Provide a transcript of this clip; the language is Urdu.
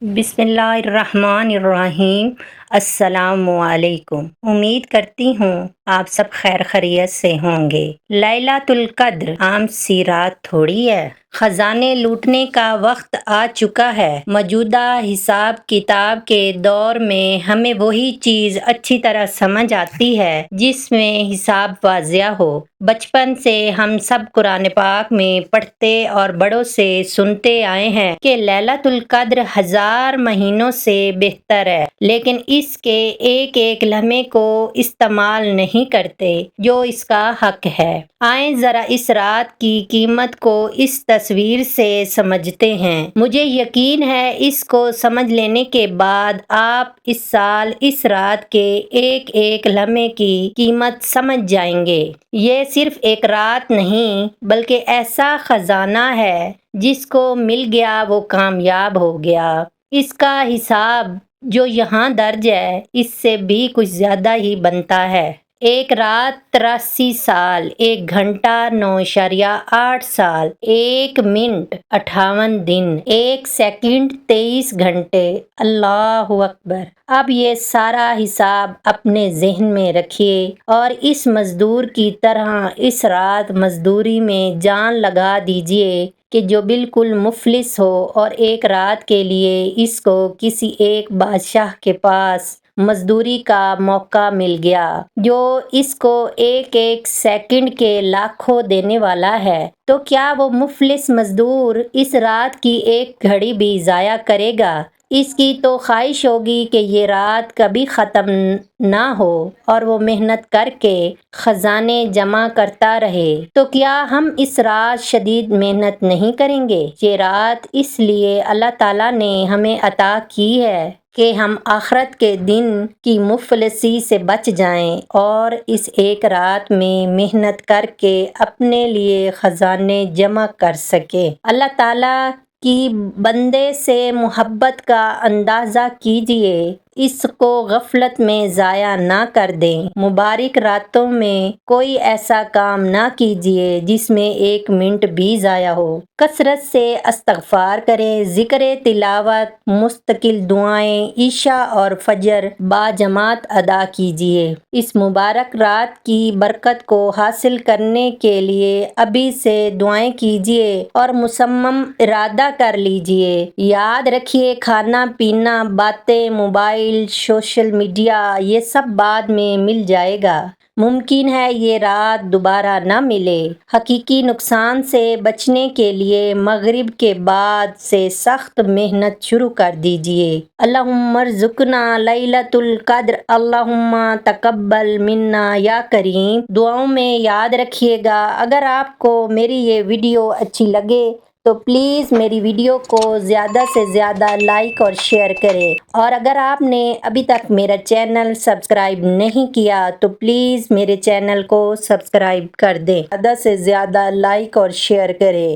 بسم اللہ الرحمن الرحیم۔ السلام علیکم۔ امید کرتی ہوں آپ سب خیر خیریت سے ہوں گے۔ لیلۃ القدر عام سی رات تھوڑی ہے۔ خزانے لوٹنے کا وقت آ چکا ہے۔ موجودہ حساب کتاب کے دور میں ہمیں وہی چیز اچھی طرح سمجھ آتی ہے جس میں حساب واضح ہو۔ بچپن سے ہم سب قرآن پاک میں پڑھتے اور بڑوں سے سنتے آئے ہیں کہ لیلۃ القدر 1000 مہینوں سے بہتر ہے، لیکن اس کے ایک ایک لمحے کو استعمال نہیں کرتے جو اس کا حق ہے۔ آئیں ذرا اس رات کی قیمت کو اس تصویر سے سمجھتے ہیں۔ مجھے یقین ہے اس کو سمجھ لینے کے بعد آپ اس سال اس رات کے ایک ایک لمحے کی قیمت سمجھ جائیں گے۔ یہ صرف ایک رات نہیں بلکہ ایسا خزانہ ہے جس کو مل گیا وہ کامیاب ہو گیا۔ اس کا حساب جو یہاں درج ہے اس سے بھی کچھ زیادہ ہی بنتا ہے۔ ایک رات 83 سال، 1 گھنٹہ 9.8 سال، 1 منٹ 58 دن، 1 سیکنڈ 23 گھنٹے۔ اللہ اکبر۔ اب یہ سارا حساب اپنے ذہن میں رکھیے اور اس مزدور کی طرح اس رات مزدوری میں جان لگا دیجیے کہ جو بالکل مفلس ہو اور ایک رات کے لیے اس کو کسی ایک بادشاہ کے پاس مزدوری کا موقع مل گیا جو اس کو ایک ایک سیکنڈ کے لاکھوں دینے والا ہے، تو کیا وہ مفلس مزدور اس رات کی ایک گھڑی بھی ضائع کرے گا؟ اس کی تو خواہش ہوگی کہ یہ رات کبھی ختم نہ ہو اور وہ محنت کر کے خزانے جمع کرتا رہے۔ تو کیا ہم اس رات شدید محنت نہیں کریں گے؟ یہ رات اس لیے اللہ تعالیٰ نے ہمیں عطا کی ہے کہ ہم آخرت کے دن کی مفلسی سے بچ جائیں اور اس ایک رات میں محنت کر کے اپنے لیے خزانے جمع کر سکیں۔ اللہ تعالیٰ کی بندے سے محبت کا اندازہ کیجئے، اس کو غفلت میں ضائع نہ کر دیں۔ مبارک راتوں میں کوئی ایسا کام نہ کیجئے جس میں 1 منٹ بھی ضائع ہو۔ کثرت سے استغفار کریں، ذکر تلاوت، مستقل دعائیں، عشاء اور فجر باجماعت ادا کیجئے۔ اس مبارک رات کی برکت کو حاصل کرنے کے لیے ابھی سے دعائیں کیجئے اور مصمم ارادہ کر لیجئے۔ یاد رکھیے، کھانا پینا، باتیں، موبائل، سوشل میڈیا، یہ سب بعد میں مل جائے گا۔ ممکن ہے یہ رات دوبارہ نہ ملے۔ حقیقی نقصان سے بچنے کے لیے مغرب کے بعد سے سخت محنت شروع کر دیجئے۔ اللہم ارزقنا لیلۃ القدر، اللہم تقبل منا یا کریم۔ دعاؤں میں یاد رکھیے گا۔ اگر آپ کو میری یہ ویڈیو اچھی لگے تو پلیز میری ویڈیو کو زیادہ سے زیادہ لائک اور شیئر کریں، اور اگر آپ نے ابھی تک میرا چینل سبسکرائب نہیں کیا تو پلیز میرے چینل کو سبسکرائب کر دیں، زیادہ سے زیادہ لائک اور شیئر کریں۔